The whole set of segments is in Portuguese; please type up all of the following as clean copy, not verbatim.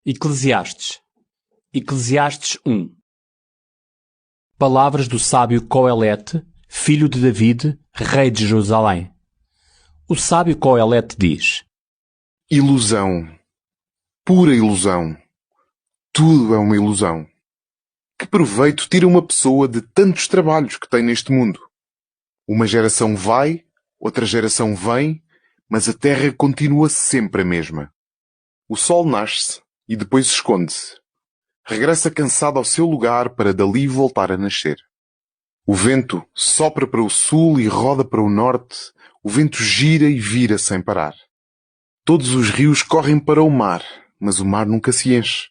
Eclesiastes. Eclesiastes 1. Palavras do sábio Coelete, filho de David, rei de Jerusalém. O sábio Coelete diz: Ilusão. Pura ilusão. Tudo é uma ilusão. Que proveito tira uma pessoa de tantos trabalhos que tem neste mundo? Uma geração vai, outra geração vem, mas a terra continua sempre a mesma. O sol nasce e depois esconde-se. Regressa cansado ao seu lugar para dali voltar a nascer. O vento sopra para o sul e roda para o norte. O vento gira e vira sem parar. Todos os rios correm para o mar, mas o mar nunca se enche.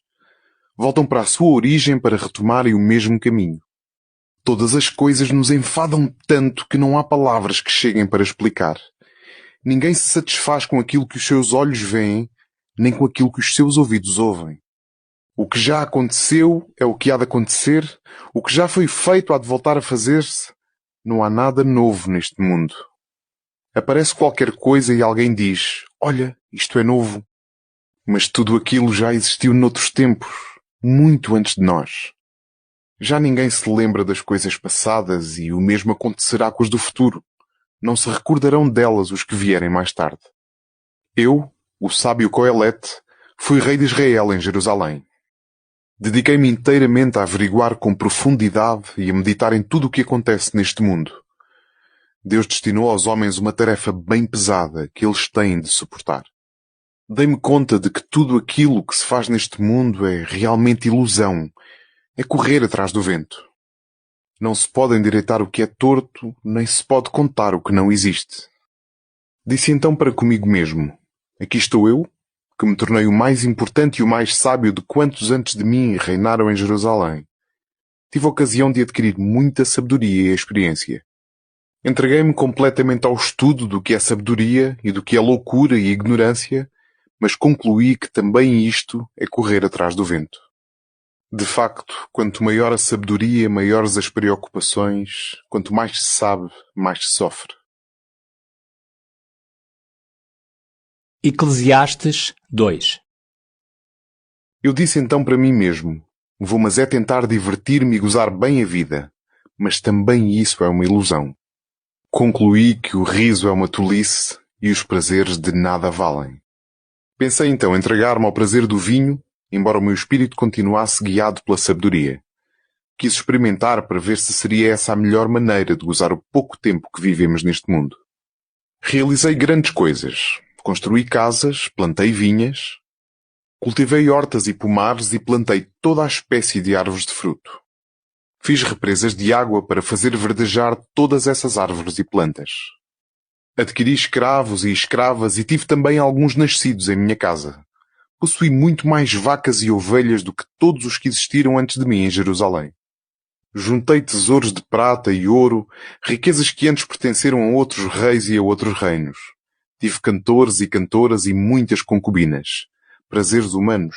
Voltam para a sua origem para retomarem o mesmo caminho. Todas as coisas nos enfadam tanto que não há palavras que cheguem para explicar. Ninguém se satisfaz com aquilo que os seus olhos veem, nem com aquilo que os seus ouvidos ouvem. O que já aconteceu é o que há de acontecer, o que já foi feito há de voltar a fazer-se. Não há nada novo neste mundo. Aparece qualquer coisa e alguém diz: olha, isto é novo. Mas tudo aquilo já existiu noutros tempos, muito antes de nós. Já ninguém se lembra das coisas passadas e o mesmo acontecerá com as do futuro. Não se recordarão delas os que vierem mais tarde. Eu, o sábio Coelete, fui rei de Israel em Jerusalém. Dediquei-me inteiramente a averiguar com profundidade e a meditar em tudo o que acontece neste mundo. Deus destinou aos homens uma tarefa bem pesada que eles têm de suportar. Dei-me conta de que tudo aquilo que se faz neste mundo é realmente ilusão, é correr atrás do vento. Não se pode endireitar o que é torto, nem se pode contar o que não existe. Disse então para comigo mesmo: aqui estou eu, que me tornei o mais importante e o mais sábio de quantos antes de mim reinaram em Jerusalém. Tive a ocasião de adquirir muita sabedoria e experiência. Entreguei-me completamente ao estudo do que é sabedoria e do que é loucura e ignorância, mas concluí que também isto é correr atrás do vento. De facto, quanto maior a sabedoria, maiores as preocupações, quanto mais se sabe, mais se sofre. Eclesiastes 2. Eu disse então para mim mesmo: vou mas é tentar divertir-me e gozar bem a vida, mas também isso é uma ilusão. Concluí que o riso é uma tolice e os prazeres de nada valem. Pensei então entregar-me ao prazer do vinho, embora o meu espírito continuasse guiado pela sabedoria. Quis experimentar para ver se seria essa a melhor maneira de gozar o pouco tempo que vivemos neste mundo. Realizei grandes coisas. Construí casas, plantei vinhas, cultivei hortas e pomares e plantei toda a espécie de árvores de fruto. Fiz represas de água para fazer verdejar todas essas árvores e plantas. Adquiri escravos e escravas e tive também alguns nascidos em minha casa. Possuí muito mais vacas e ovelhas do que todos os que existiram antes de mim em Jerusalém. Juntei tesouros de prata e ouro, riquezas que antes pertenceram a outros reis e a outros reinos. Tive cantores e cantoras e muitas concubinas. Prazeres humanos.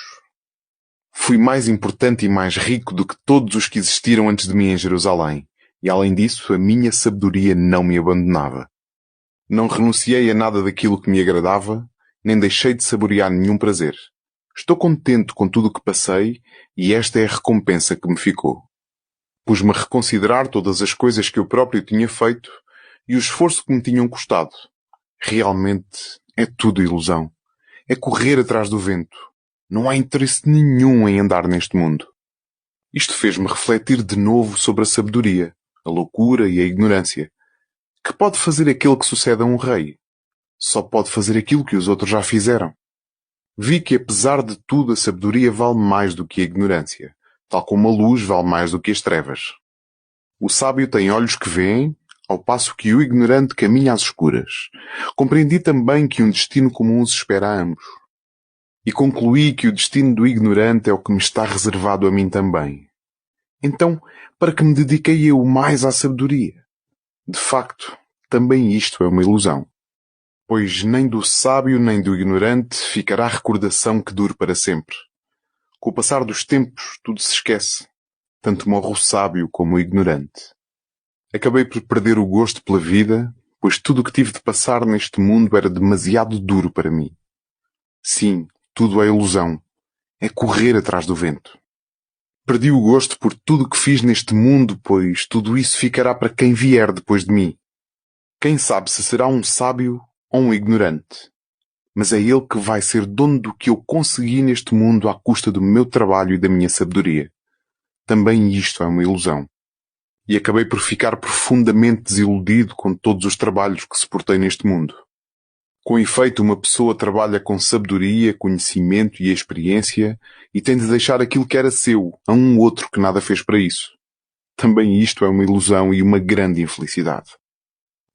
Fui mais importante e mais rico do que todos os que existiram antes de mim em Jerusalém. E além disso, a minha sabedoria não me abandonava. Não renunciei a nada daquilo que me agradava, nem deixei de saborear nenhum prazer. Estou contente com tudo o que passei e esta é a recompensa que me ficou. Pus-me a reconsiderar todas as coisas que eu próprio tinha feito e o esforço que me tinham custado. Realmente é tudo ilusão. É correr atrás do vento. Não há interesse nenhum em andar neste mundo. Isto fez-me refletir de novo sobre a sabedoria, a loucura e a ignorância. Que pode fazer aquele que sucede a um rei? Só pode fazer aquilo que os outros já fizeram. Vi que, apesar de tudo, a sabedoria vale mais do que a ignorância, tal como a luz vale mais do que as trevas. O sábio tem olhos que veem, ao passo que o ignorante caminha às escuras. Compreendi também que um destino comum os espera a ambos. E concluí que o destino do ignorante é o que me está reservado a mim também. Então, para que me dediquei eu mais à sabedoria? De facto, também isto é uma ilusão. Pois nem do sábio nem do ignorante ficará recordação que dure para sempre. Com o passar dos tempos, tudo se esquece. Tanto morre o sábio como o ignorante. Acabei por perder o gosto pela vida, pois tudo o que tive de passar neste mundo era demasiado duro para mim. Sim, tudo é ilusão. é correr atrás do vento. Perdi o gosto por tudo o que fiz neste mundo, pois tudo isso ficará para quem vier depois de mim. Quem sabe se será um sábio ou um ignorante. Mas é ele que vai ser dono do que eu consegui neste mundo à custa do meu trabalho e da minha sabedoria. Também isto é uma ilusão. E acabei por ficar profundamente desiludido com todos os trabalhos que suportei neste mundo. Com efeito, uma pessoa trabalha com sabedoria, conhecimento e experiência e tem de deixar aquilo que era seu a um outro que nada fez para isso. Também isto é uma ilusão e uma grande infelicidade.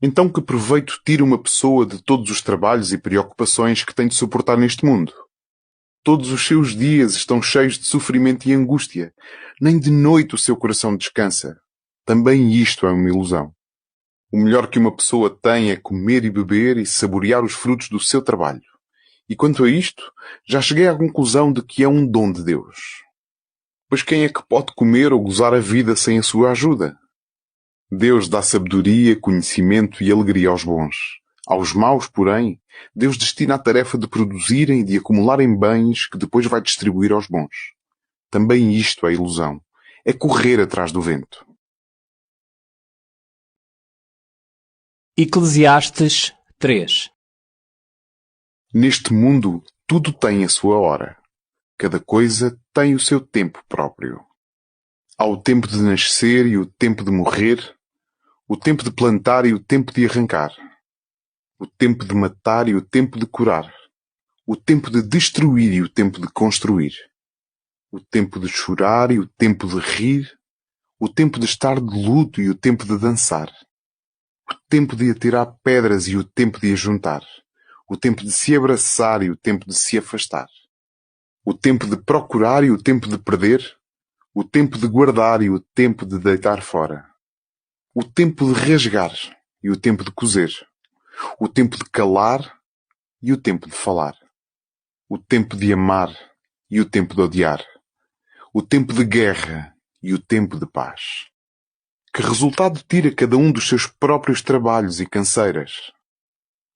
Então que proveito tira uma pessoa de todos os trabalhos e preocupações que tem de suportar neste mundo? Todos os seus dias estão cheios de sofrimento e angústia. Nem de noite o seu coração descansa. Também isto é uma ilusão. O melhor que uma pessoa tem é comer e beber e saborear os frutos do seu trabalho. E quanto a isto, já cheguei à conclusão de que é um dom de Deus. Pois quem é que pode comer ou gozar a vida sem a sua ajuda? Deus dá sabedoria, conhecimento e alegria aos bons. Aos maus, porém, Deus destina a tarefa de produzirem e de acumularem bens que depois vai distribuir aos bons. Também isto é ilusão. É correr atrás do vento. Eclesiastes 3. Neste mundo, tudo tem a sua hora. Cada coisa tem o seu tempo próprio. Há o tempo de nascer e o tempo de morrer, o tempo de plantar e o tempo de arrancar, o tempo de matar e o tempo de curar, o tempo de destruir e o tempo de construir, o tempo de chorar e o tempo de rir, o tempo de estar de luto e o tempo de dançar, o tempo de atirar pedras e o tempo de ajuntar, o tempo de se abraçar e o tempo de se afastar, o tempo de procurar e o tempo de perder, o tempo de guardar e o tempo de deitar fora, o tempo de rasgar e o tempo de coser, o tempo de calar e o tempo de falar, o tempo de amar e o tempo de odiar, o tempo de guerra e o tempo de paz. Que resultado tira cada um dos seus próprios trabalhos e canseiras?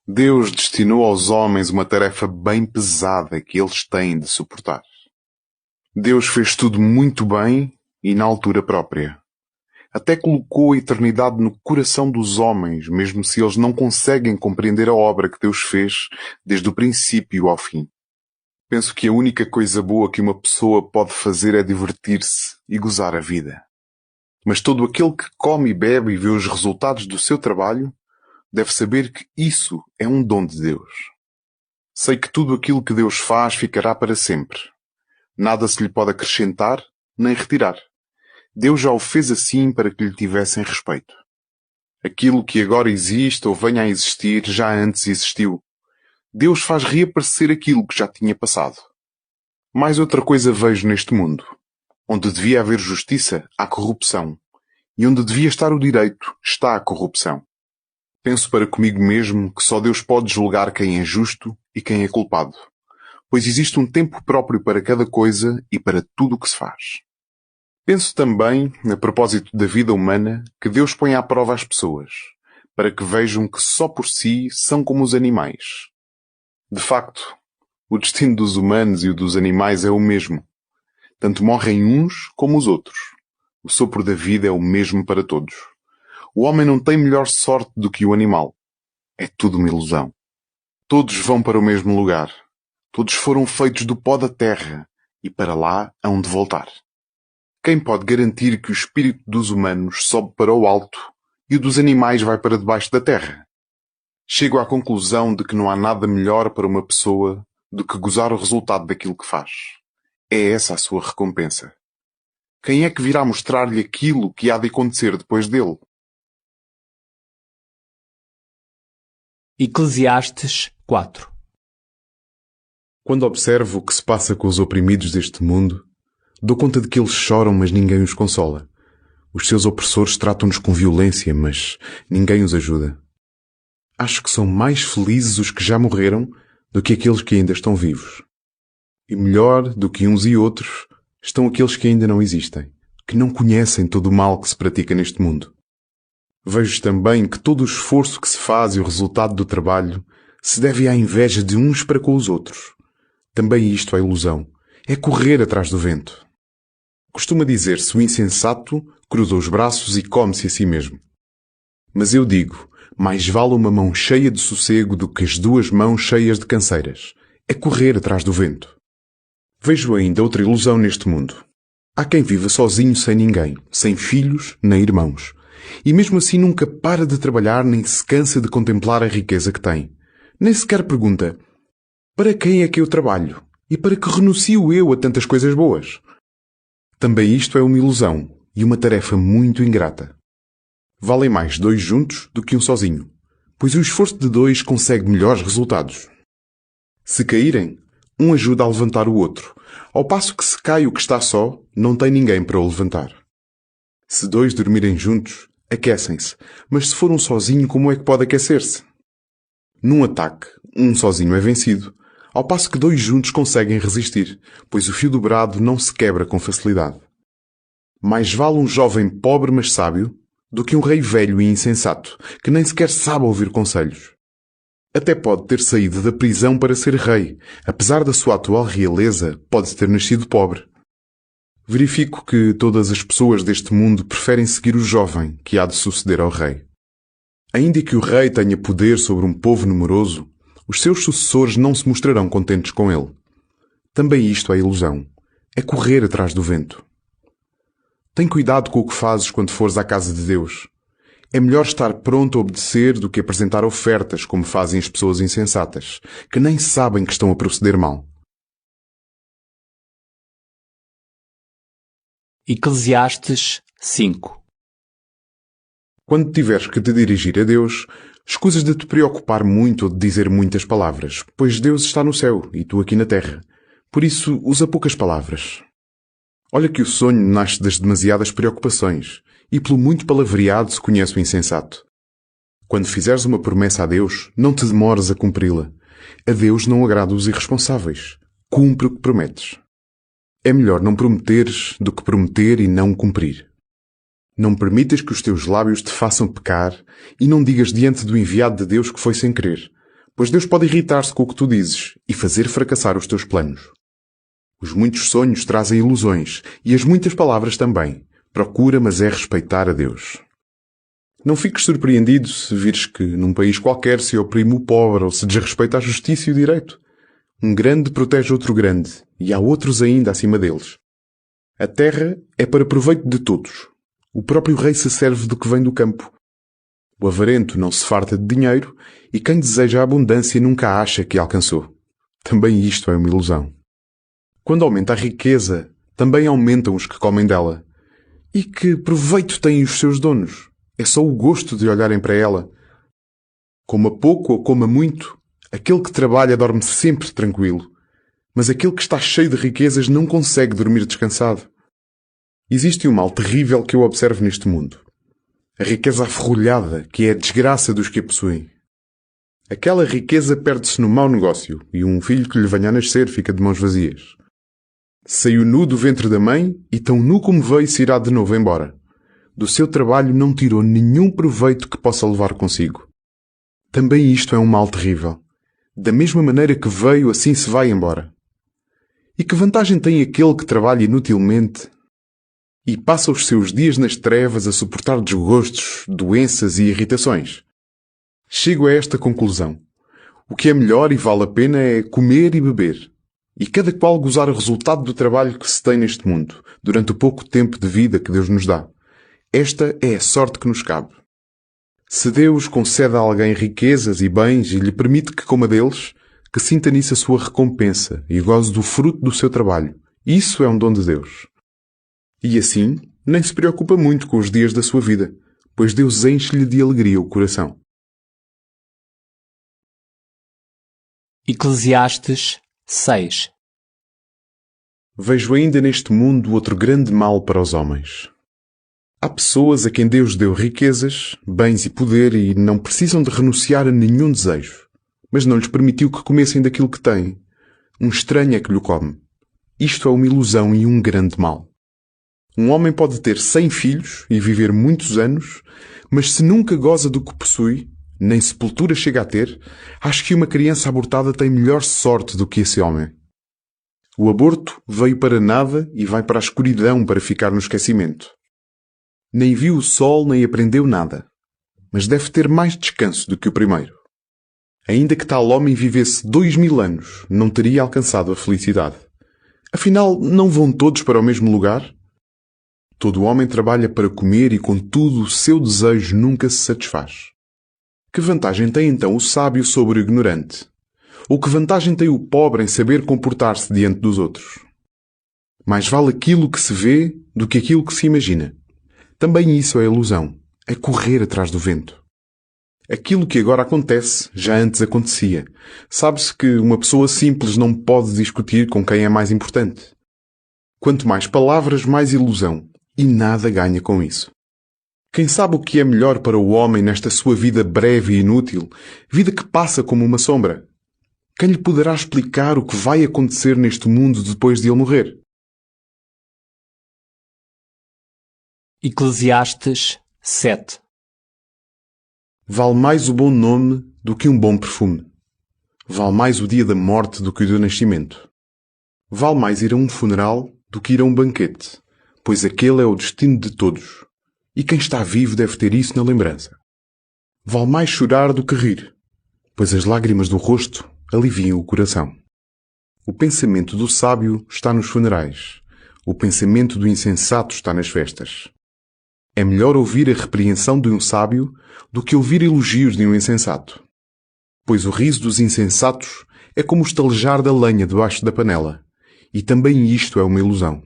Deus destinou aos homens uma tarefa bem pesada que eles têm de suportar. Deus fez tudo muito bem e na altura própria. Até colocou a eternidade no coração dos homens, mesmo se eles não conseguem compreender a obra que Deus fez desde o princípio ao fim. Penso que a única coisa boa que uma pessoa pode fazer é divertir-se e gozar a vida. Mas todo aquele que come e bebe e vê os resultados do seu trabalho deve saber que isso é um dom de Deus. Sei que tudo aquilo que Deus faz ficará para sempre. Nada se lhe pode acrescentar nem retirar. Deus já o fez assim para que lhe tivessem respeito. Aquilo que agora existe ou venha a existir já antes existiu. Deus faz reaparecer aquilo que já tinha passado. Mais outra coisa vejo neste mundo. Onde devia haver justiça, há corrupção. E onde devia estar o direito, está a corrupção. Penso para comigo mesmo que só Deus pode julgar quem é justo e quem é culpado. Pois existe um tempo próprio para cada coisa e para tudo o que se faz. Penso também, a propósito da vida humana, que Deus põe à prova as pessoas, para que vejam que só por si são como os animais. De facto, o destino dos humanos e o dos animais é o mesmo. Tanto morrem uns como os outros. O sopro da vida é o mesmo para todos. O homem não tem melhor sorte do que o animal. É tudo uma ilusão. Todos vão para o mesmo lugar. Todos foram feitos do pó da terra e para lá hão de voltar. Quem pode garantir que o espírito dos humanos sobe para o alto e o dos animais vai para debaixo da terra? Chego à conclusão de que não há nada melhor para uma pessoa do que gozar o resultado daquilo que faz. É essa a sua recompensa. Quem é que virá mostrar-lhe aquilo que há de acontecer depois dele? Eclesiastes 4. Quando observo o que se passa com os oprimidos deste mundo, dou conta de que eles choram, mas ninguém os consola. Os seus opressores tratam-nos com violência, mas ninguém os ajuda. Acho que são mais felizes os que já morreram do que aqueles que ainda estão vivos. E melhor do que uns e outros estão aqueles que ainda não existem, que não conhecem todo o mal que se pratica neste mundo. Vejo também que todo o esforço que se faz e o resultado do trabalho se deve à inveja de uns para com os outros. Também isto é ilusão. é correr atrás do vento. Costuma dizer-se: o insensato cruza os braços e come-se a si mesmo. Mas eu digo, mais vale uma mão cheia de sossego do que as duas mãos cheias de canseiras. É correr atrás do vento. Vejo ainda outra ilusão neste mundo. Há quem viva sozinho sem ninguém, sem filhos nem irmãos. E mesmo assim nunca para de trabalhar nem se cansa de contemplar a riqueza que tem. Nem sequer pergunta: para quem é que eu trabalho? E para que renuncio eu a tantas coisas boas? Também isto é uma ilusão e uma tarefa muito ingrata. Valem mais dois juntos do que um sozinho, pois o esforço de dois consegue melhores resultados. Se caírem, um ajuda a levantar o outro, ao passo que se cai o que está só, não tem ninguém para o levantar. Se dois dormirem juntos, aquecem-se, mas se for um sozinho, como é que pode aquecer-se? Num ataque, um sozinho é vencido, ao passo que dois juntos conseguem resistir, pois o fio dobrado não se quebra com facilidade. Mais vale um jovem pobre mas sábio do que um rei velho e insensato, que nem sequer sabe ouvir conselhos. Até pode ter saído da prisão para ser rei, apesar da sua atual realeza, pode ter nascido pobre. Verifico que todas as pessoas deste mundo preferem seguir o jovem que há de suceder ao rei. Ainda que o rei tenha poder sobre um povo numeroso, os seus sucessores não se mostrarão contentes com ele. Também isto é ilusão. É correr atrás do vento. Tem cuidado com o que fazes quando fores à casa de Deus. É melhor estar pronto a obedecer do que apresentar ofertas como fazem as pessoas insensatas, que nem sabem que estão a proceder mal. Eclesiastes 5. Quando tiveres que te dirigir a Deus, escusas de te preocupar muito ou de dizer muitas palavras, pois Deus está no céu e tu aqui na terra. Por isso, usa poucas palavras. Olha que o sonho nasce das demasiadas preocupações, e pelo muito palavreado se conhece o insensato. Quando fizeres uma promessa a Deus, não te demores a cumpri-la. A Deus não agrada os irresponsáveis. Cumpre o que prometes. É melhor não prometeres do que prometer e não cumprir. Não permitas que os teus lábios te façam pecar e não digas diante do enviado de Deus que foi sem querer, pois Deus pode irritar-se com o que tu dizes e fazer fracassar os teus planos. Os muitos sonhos trazem ilusões e as muitas palavras também. Procura, mas é respeitar a Deus. Não fiques surpreendido se vires que num país qualquer se oprime o pobre ou se desrespeita a justiça e o direito. Um grande protege outro grande e há outros ainda acima deles. A terra é para proveito de todos. O próprio rei se serve do que vem do campo. O avarento não se farta de dinheiro e quem deseja a abundância nunca acha que alcançou. Também isto é uma ilusão. Quando aumenta a riqueza, também aumentam os que comem dela. E que proveito têm os seus donos? É só o gosto de olharem para ela. Coma pouco ou coma muito, aquele que trabalha dorme sempre tranquilo. Mas aquele que está cheio de riquezas não consegue dormir descansado. Existe um mal terrível que eu observo neste mundo. A riqueza aferrolhada, que é a desgraça dos que a possuem. Aquela riqueza perde-se no mau negócio e um filho que lhe venha a nascer fica de mãos vazias. Saiu nu do ventre da mãe e tão nu como veio se irá de novo embora. Do seu trabalho não tirou nenhum proveito que possa levar consigo. Também isto é um mal terrível. Da mesma maneira que veio, assim se vai embora. E que vantagem tem aquele que trabalha inutilmente e passa os seus dias nas trevas a suportar desgostos, doenças e irritações? Chego a esta conclusão. O que é melhor e vale a pena é comer e beber. E cada qual gozar o resultado do trabalho que se tem neste mundo, durante o pouco tempo de vida que Deus nos dá. Esta é a sorte que nos cabe. Se Deus concede a alguém riquezas e bens e lhe permite que coma deles, que sinta nisso a sua recompensa e goze do fruto do seu trabalho. Isso é um dom de Deus. E assim, nem se preocupa muito com os dias da sua vida, pois Deus enche-lhe de alegria o coração. Eclesiastes 6. Vejo ainda neste mundo outro grande mal para os homens. Há pessoas a quem Deus deu riquezas, bens e poder e não precisam de renunciar a nenhum desejo, mas não lhes permitiu que comessem daquilo que têm. Um estranho é que lhe come. Isto é uma ilusão e um grande mal. Um homem pode ter 100 filhos e viver muitos anos, mas se nunca goza do que possui, nem sepultura chega a ter, acho que uma criança abortada tem melhor sorte do que esse homem. O aborto veio para nada e vai para a escuridão para ficar no esquecimento. Nem viu o sol nem aprendeu nada, mas deve ter mais descanso do que o primeiro. Ainda que tal homem vivesse 2000 anos, não teria alcançado a felicidade. Afinal, não vão todos para o mesmo lugar? Todo homem trabalha para comer e, contudo, o seu desejo nunca se satisfaz. Que vantagem tem então o sábio sobre o ignorante? Ou que vantagem tem o pobre em saber comportar-se diante dos outros? Mais vale aquilo que se vê do que aquilo que se imagina. Também isso é ilusão, é correr atrás do vento. Aquilo que agora acontece já antes acontecia. Sabe-se que uma pessoa simples não pode discutir com quem é mais importante. Quanto mais palavras, mais ilusão. E nada ganha com isso. Quem sabe o que é melhor para o homem nesta sua vida breve e inútil, vida que passa como uma sombra? Quem lhe poderá explicar o que vai acontecer neste mundo depois de ele morrer? Eclesiastes 7. Vale mais o bom nome do que um bom perfume. Vale mais o dia da morte do que o do nascimento. Vale mais ir a um funeral do que ir a um banquete, pois aquele é o destino de todos. E quem está vivo deve ter isso na lembrança. Vale mais chorar do que rir, pois as lágrimas do rosto aliviam o coração. O pensamento do sábio está nos funerais. O pensamento do insensato está nas festas. É melhor ouvir a repreensão de um sábio do que ouvir elogios de um insensato. Pois o riso dos insensatos é como o estalejar da lenha debaixo da panela. E também isto é uma ilusão.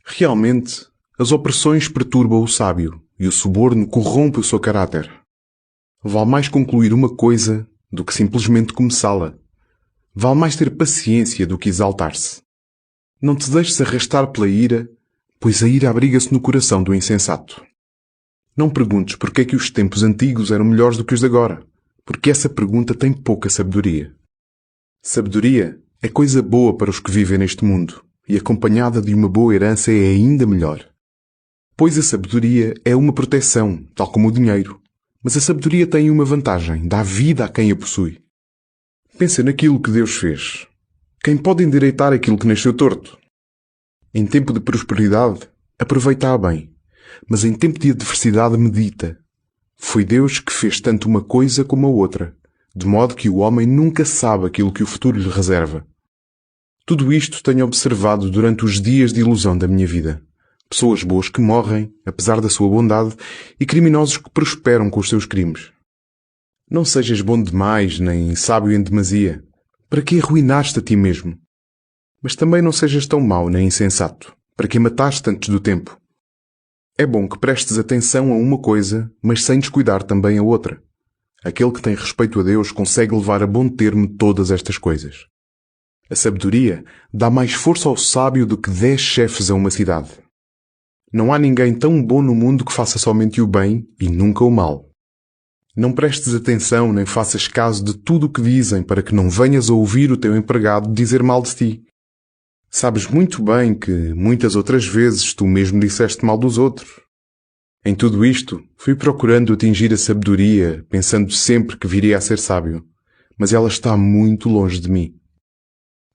Realmente, as opressões perturbam o sábio e o suborno corrompe o seu caráter. Vale mais concluir uma coisa do que simplesmente começá-la. Vale mais ter paciência do que exaltar-se. Não te deixes arrastar pela ira, pois a ira abriga-se no coração do insensato. Não perguntes porque é que os tempos antigos eram melhores do que os de agora, porque essa pergunta tem pouca sabedoria. Sabedoria é coisa boa para os que vivem neste mundo, e acompanhada de uma boa herança é ainda melhor. Pois a sabedoria é uma proteção, tal como o dinheiro. Mas a sabedoria tem uma vantagem, dá vida a quem a possui. Pensa naquilo que Deus fez. Quem pode endireitar aquilo que nasceu torto? Em tempo de prosperidade, aproveita-a bem. Mas em tempo de adversidade, medita. Foi Deus que fez tanto uma coisa como a outra, de modo que o homem nunca sabe aquilo que o futuro lhe reserva. Tudo isto tenho observado durante os dias de ilusão da minha vida. Pessoas boas que morrem, apesar da sua bondade, e criminosos que prosperam com os seus crimes. Não sejas bom demais, nem sábio em demasia. Para que arruinaste a ti mesmo? Mas também não sejas tão mau nem insensato. Para que mataste antes do tempo? É bom que prestes atenção a uma coisa, mas sem descuidar também a outra. Aquele que tem respeito a Deus consegue levar a bom termo todas estas coisas. A sabedoria dá mais força ao sábio do que 10 chefes a uma cidade. Não há ninguém tão bom no mundo que faça somente o bem e nunca o mal. Não prestes atenção nem faças caso de tudo o que dizem para que não venhas a ouvir o teu empregado dizer mal de ti. Sabes muito bem que muitas outras vezes tu mesmo disseste mal dos outros. Em tudo isto, fui procurando atingir a sabedoria, pensando sempre que viria a ser sábio, mas ela está muito longe de mim.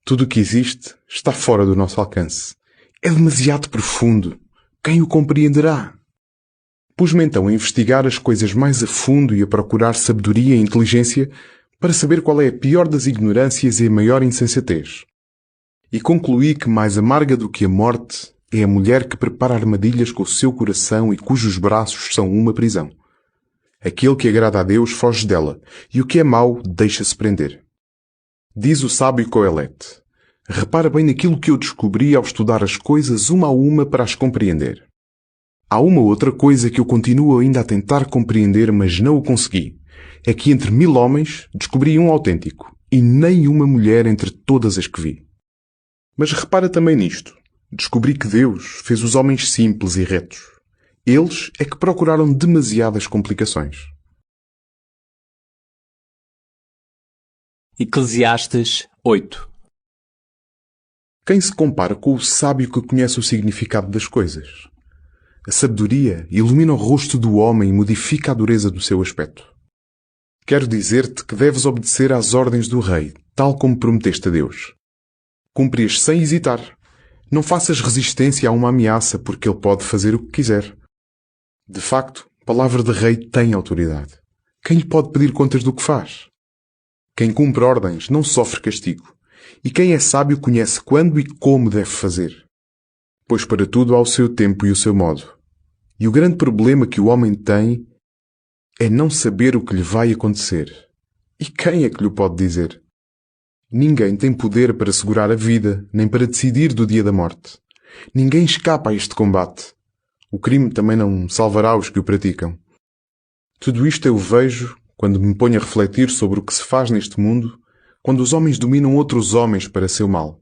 Tudo o que existe está fora do nosso alcance. É demasiado profundo. Quem o compreenderá? Pus-me então a investigar as coisas mais a fundo e a procurar sabedoria e inteligência para saber qual é a pior das ignorâncias e a maior insensatez. E concluí que mais amarga do que a morte é a mulher que prepara armadilhas com o seu coração e cujos braços são uma prisão. Aquele que agrada a Deus foge dela, e o que é mau deixa-se prender. Diz o sábio Coelete: repara bem naquilo que eu descobri ao estudar as coisas uma a uma para as compreender. Há uma outra coisa que eu continuo ainda a tentar compreender, mas não o consegui. É que entre 1000 homens descobri um autêntico, e nem uma mulher entre todas as que vi. Mas repara também nisto. Descobri que Deus fez os homens simples e retos. Eles é que procuraram demasiadas complicações. Eclesiastes 8. Quem se compara com o sábio que conhece o significado das coisas? A sabedoria ilumina o rosto do homem e modifica a dureza do seu aspecto. Quero dizer-te que deves obedecer às ordens do rei, tal como prometeste a Deus. Cumpre-as sem hesitar. Não faças resistência a uma ameaça, porque ele pode fazer o que quiser. De facto, a palavra de rei tem autoridade. Quem lhe pode pedir contas do que faz? Quem cumpre ordens não sofre castigo. E quem é sábio conhece quando e como deve fazer. Pois para tudo há o seu tempo e o seu modo. E o grande problema que o homem tem é não saber o que lhe vai acontecer. E quem é que lhe pode dizer? Ninguém tem poder para segurar a vida, nem para decidir do dia da morte. Ninguém escapa a este combate. O crime também não salvará os que o praticam. Tudo isto eu vejo quando me ponho a refletir sobre o que se faz neste mundo, quando os homens dominam outros homens para seu mal.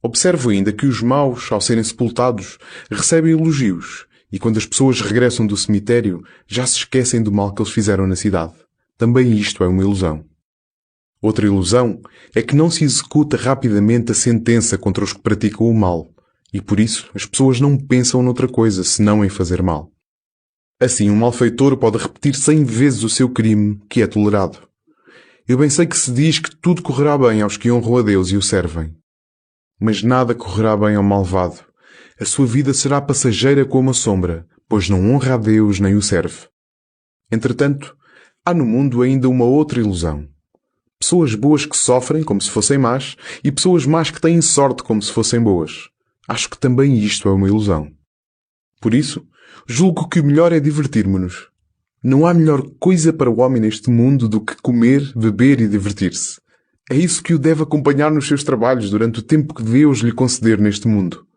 Observo ainda que os maus, ao serem sepultados, recebem elogios, e quando as pessoas regressam do cemitério, já se esquecem do mal que eles fizeram na cidade. Também isto é uma ilusão. Outra ilusão é que não se executa rapidamente a sentença contra os que praticam o mal, e por isso as pessoas não pensam noutra coisa senão em fazer mal. Assim, um malfeitor pode repetir 100 vezes o seu crime, que é tolerado. Eu bem sei que se diz que tudo correrá bem aos que honram a Deus e o servem. Mas nada correrá bem ao malvado. A sua vida será passageira como a sombra, pois não honra a Deus nem o serve. Entretanto, há no mundo ainda uma outra ilusão. Pessoas boas que sofrem como se fossem más e pessoas más que têm sorte como se fossem boas. Acho que também isto é uma ilusão. Por isso, julgo que o melhor é divertirmos-nos. Não há melhor coisa para o homem neste mundo do que comer, beber e divertir-se. É isso que o deve acompanhar nos seus trabalhos durante o tempo que Deus lhe conceder neste mundo.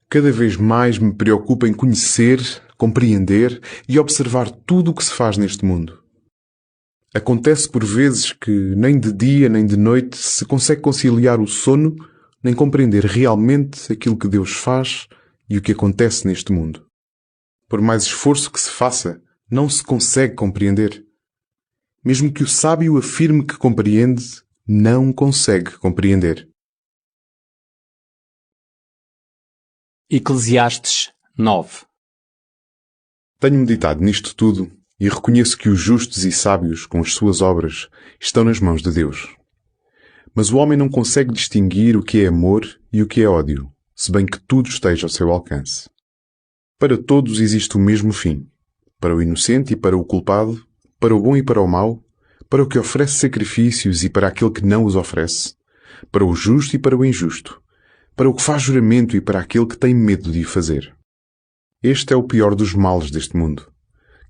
Cada vez mais me preocupo em conhecer, compreender e observar tudo o que se faz neste mundo. Acontece por vezes que nem de dia nem de noite se consegue conciliar o sono, nem compreender realmente aquilo que Deus faz e o que acontece neste mundo. Por mais esforço que se faça, não se consegue compreender. Mesmo que o sábio afirme que compreende, não consegue compreender. Eclesiastes 9. Tenho meditado nisto tudo e reconheço que os justos e sábios, com as suas obras, estão nas mãos de Deus. Mas o homem não consegue distinguir o que é amor e o que é ódio, se bem que tudo esteja ao seu alcance. Para todos existe o mesmo fim. Para o inocente e para o culpado, para o bom e para o mau, para o que oferece sacrifícios e para aquele que não os oferece, para o justo e para o injusto, para o que faz juramento e para aquele que tem medo de o fazer. Este é o pior dos males deste mundo.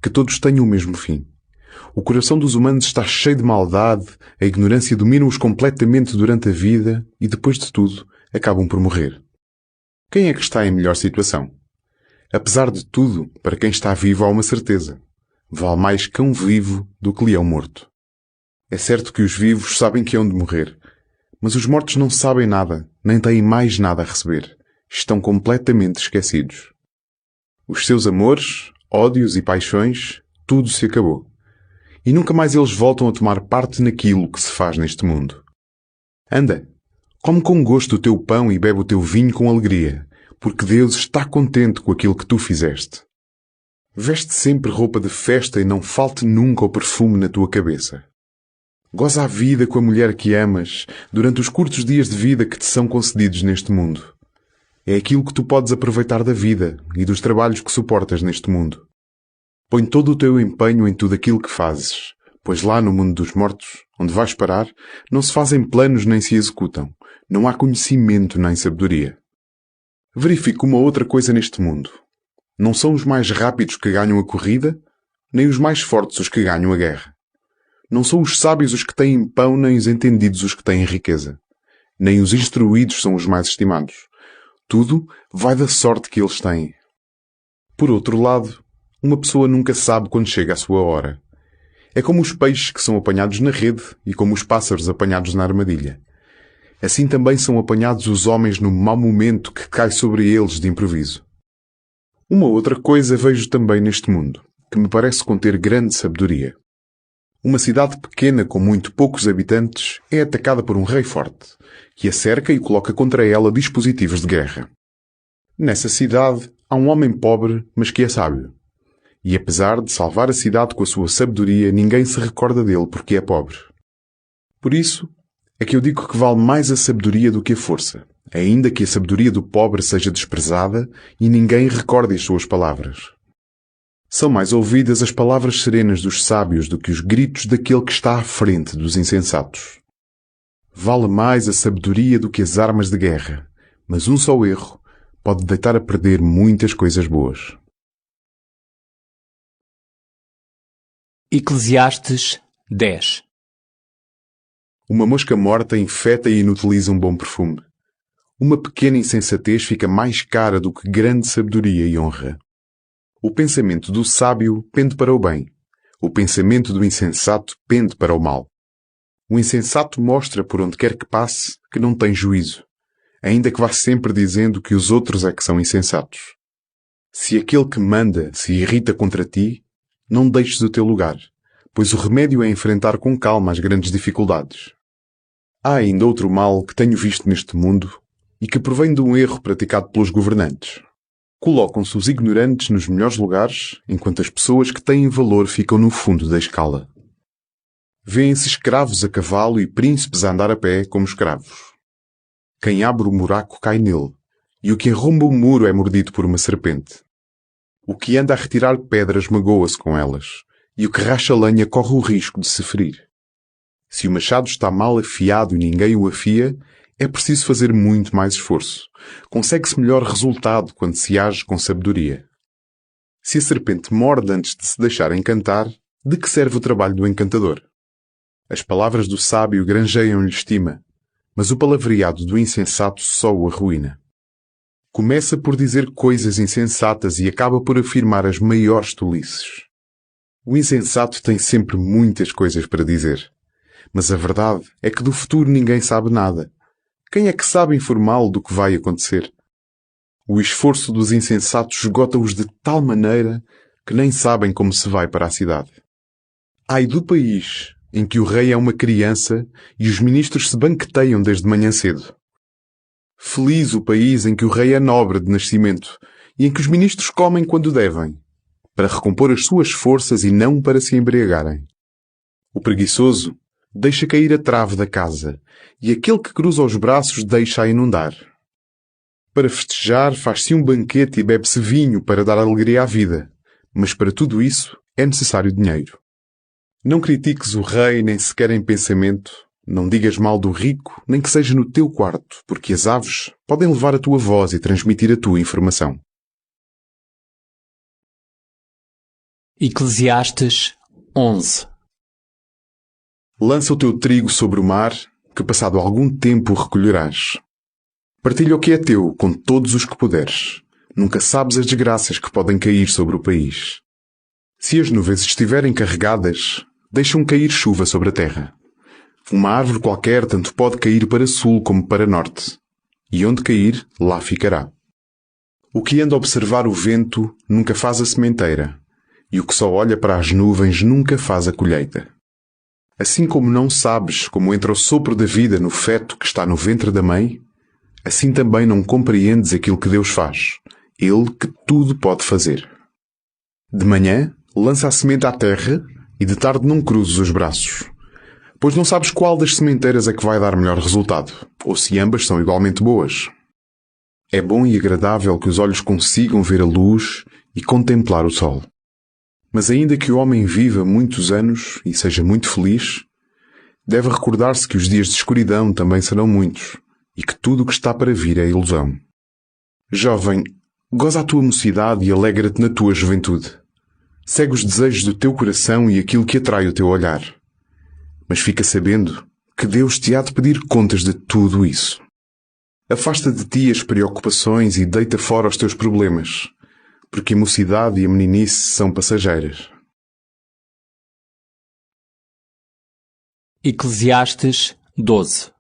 Que todos tenham o mesmo fim. O coração dos humanos está cheio de maldade, a ignorância domina-os completamente durante a vida e, depois de tudo, acabam por morrer. Quem é que está em melhor situação? Apesar de tudo, para quem está vivo há uma certeza. Vale mais cão vivo do que leão morto. É certo que os vivos sabem que hão de morrer, mas os mortos não sabem nada, nem têm mais nada a receber. Estão completamente esquecidos. Os seus amores, ódios e paixões, tudo se acabou. E nunca mais eles voltam a tomar parte naquilo que se faz neste mundo. Anda, come com gosto o teu pão e bebe o teu vinho com alegria, porque Deus está contente com aquilo que tu fizeste. Veste sempre roupa de festa e não falte nunca o perfume na tua cabeça. Goza a vida com a mulher que amas durante os curtos dias de vida que te são concedidos neste mundo. É aquilo que tu podes aproveitar da vida e dos trabalhos que suportas neste mundo. Põe todo o teu empenho em tudo aquilo que fazes, pois lá no mundo dos mortos, onde vais parar, não se fazem planos nem se executam. Não há conhecimento nem sabedoria. Verifico uma outra coisa neste mundo. Não são os mais rápidos que ganham a corrida, nem os mais fortes os que ganham a guerra. Não são os sábios os que têm pão, nem os entendidos os que têm riqueza. Nem os instruídos são os mais estimados. Tudo vai da sorte que eles têm. Por outro lado, uma pessoa nunca sabe quando chega a sua hora. É como os peixes que são apanhados na rede e como os pássaros apanhados na armadilha. Assim também são apanhados os homens no mau momento que cai sobre eles de improviso. Uma outra coisa vejo também neste mundo, que me parece conter grande sabedoria. Uma cidade pequena com muito poucos habitantes é atacada por um rei forte, que a cerca e coloca contra ela dispositivos de guerra. Nessa cidade há um homem pobre, mas que é sábio. E apesar de salvar a cidade com a sua sabedoria, ninguém se recorda dele porque é pobre. Por isso, É que eu digo que vale mais a sabedoria do que a força, ainda que a sabedoria do pobre seja desprezada e ninguém recorde as suas palavras. São mais ouvidas as palavras serenas dos sábios do que os gritos daquele que está à frente dos insensatos. Vale mais a sabedoria do que as armas de guerra, mas um só erro pode deitar a perder muitas coisas boas. Eclesiastes 10. Uma mosca morta infeta e inutiliza um bom perfume. Uma pequena insensatez fica mais cara do que grande sabedoria e honra. O pensamento do sábio pende para o bem. O pensamento do insensato pende para o mal. O insensato mostra por onde quer que passe que não tem juízo, ainda que vá sempre dizendo que os outros é que são insensatos. Se aquele que manda se irrita contra ti, não deixes o teu lugar, pois o remédio é enfrentar com calma as grandes dificuldades. Há ainda outro mal que tenho visto neste mundo e que provém de um erro praticado pelos governantes. Colocam-se os ignorantes nos melhores lugares, enquanto as pessoas que têm valor ficam no fundo da escala. Vêem-se escravos a cavalo e príncipes a andar a pé como escravos. Quem abre o buraco cai nele, e o que arromba o muro é mordido por uma serpente. O que anda a retirar pedras magoa-se com elas, e o que racha lenha corre o risco de se ferir. Se o machado está mal afiado e ninguém o afia, é preciso fazer muito mais esforço. Consegue-se melhor resultado quando se age com sabedoria. Se a serpente morde antes de se deixar encantar, de que serve o trabalho do encantador? As palavras do sábio granjeiam-lhe estima, mas o palavreado do insensato só o arruína. Começa por dizer coisas insensatas e acaba por afirmar as maiores tolices. O insensato tem sempre muitas coisas para dizer, mas a verdade é que do futuro ninguém sabe nada. Quem é que sabe informá-lo do que vai acontecer? O esforço dos insensatos esgota-os de tal maneira que nem sabem como se vai para a cidade. Ai do país em que o rei é uma criança e os ministros se banqueteiam desde manhã cedo. Feliz o país em que o rei é nobre de nascimento e em que os ministros comem quando devem, para recompor as suas forças e não para se embriagarem. O preguiçoso deixa cair a trave da casa e aquele que cruza os braços deixa-a inundar. Para festejar faz-se um banquete e bebe-se vinho para dar alegria à vida, mas para tudo isso é necessário dinheiro. Não critiques o rei nem sequer em pensamento, não digas mal do rico, nem que seja no teu quarto, porque as aves podem levar a tua voz e transmitir a tua informação. Eclesiastes 11. Lança o teu trigo sobre o mar, que passado algum tempo o recolherás. Partilha o que é teu com todos os que puderes. Nunca sabes as desgraças que podem cair sobre o país. Se as nuvens estiverem carregadas, deixam cair chuva sobre a terra. Uma árvore qualquer tanto pode cair para sul como para norte. E onde cair, lá ficará. O que anda a observar o vento nunca faz a sementeira. E o que só olha para as nuvens nunca faz a colheita. Assim como não sabes como entra o sopro da vida no feto que está no ventre da mãe, assim também não compreendes aquilo que Deus faz, Ele que tudo pode fazer. De manhã, lança a semente à terra e de tarde não cruzes os braços, pois não sabes qual das sementeiras é que vai dar melhor resultado, ou se ambas são igualmente boas. É bom e agradável que os olhos consigam ver a luz e contemplar o sol. Mas ainda que o homem viva muitos anos e seja muito feliz, deve recordar-se que os dias de escuridão também serão muitos e que tudo o que está para vir é ilusão. Jovem, goza a tua mocidade e alegra-te na tua juventude. Segue os desejos do teu coração e aquilo que atrai o teu olhar. Mas fica sabendo que Deus te há de pedir contas de tudo isso. Afasta de ti as preocupações e deita fora os teus problemas, porque a mocidade e a meninice são passageiras. Eclesiastes 12.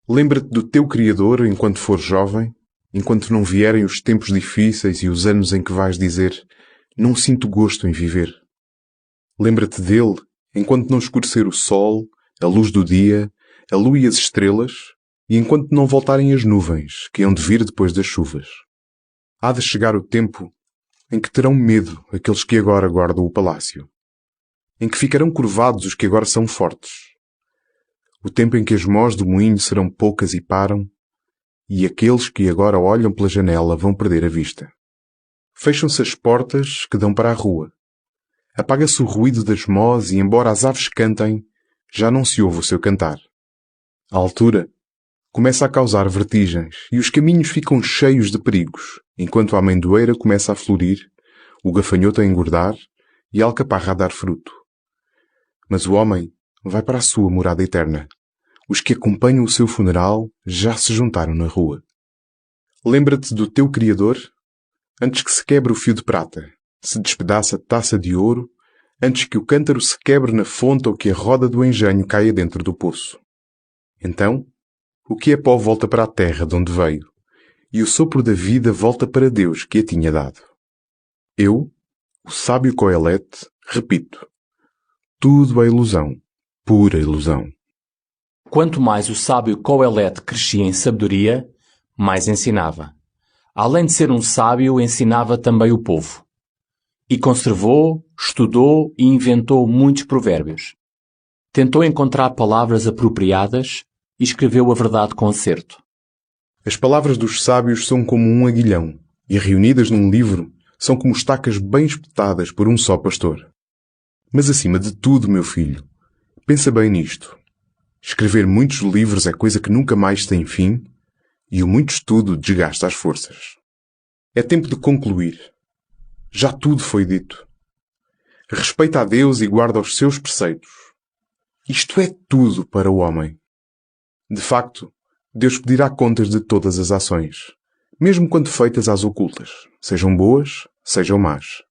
Lembra-te do teu Criador enquanto fores jovem, enquanto não vierem os tempos difíceis e os anos em que vais dizer: não sinto gosto em viver. Lembra-te dele enquanto não escurecer o sol, a luz do dia, a lua e as estrelas, e enquanto não voltarem as nuvens que hão de vir depois das chuvas. Há de chegar o tempo em que terão medo aqueles que agora guardam o palácio, em que ficarão curvados os que agora são fortes. o tempo em que as mós do moinho serão poucas e param, e aqueles que agora olham pela janela vão perder a vista. Fecham-se as portas que dão para a rua. Apaga-se o ruído das mós e, embora as aves cantem, já não se ouve o seu cantar. A altura começa a causar vertigens e os caminhos ficam cheios de perigos, enquanto a amendoeira começa a florir, o gafanhoto a engordar e a alcaparra a dar fruto. Mas o homem vai para a sua morada eterna. Os que acompanham o seu funeral já se juntaram na rua. Lembra-te do teu Criador antes que se quebre o fio de prata, se despedaça a taça de ouro, antes que o cântaro se quebre na fonte ou que a roda do engenho caia dentro do poço. Então, o que é pó volta para a terra de onde veio, e o sopro da vida volta para Deus que a tinha dado. Eu, o sábio Coelete, repito, tudo é ilusão, pura ilusão. Quanto mais o sábio Coelete crescia em sabedoria, mais ensinava. Além de ser um sábio, ensinava também o povo. E conservou, estudou e inventou muitos provérbios. Tentou encontrar palavras apropriadas e escreveu a verdade com acerto. As palavras dos sábios são como um aguilhão, e reunidas num livro são como estacas bem espetadas por um só pastor. Mas acima de tudo, meu filho, pensa bem nisto. Escrever muitos livros é coisa que nunca mais tem fim, e o muito estudo desgasta as forças. É tempo de concluir. Já tudo foi dito. Respeita a Deus e guarda os seus preceitos. Isto é tudo para o homem. De facto, Deus pedirá contas de todas as ações, mesmo quando feitas às ocultas, sejam boas, sejam más.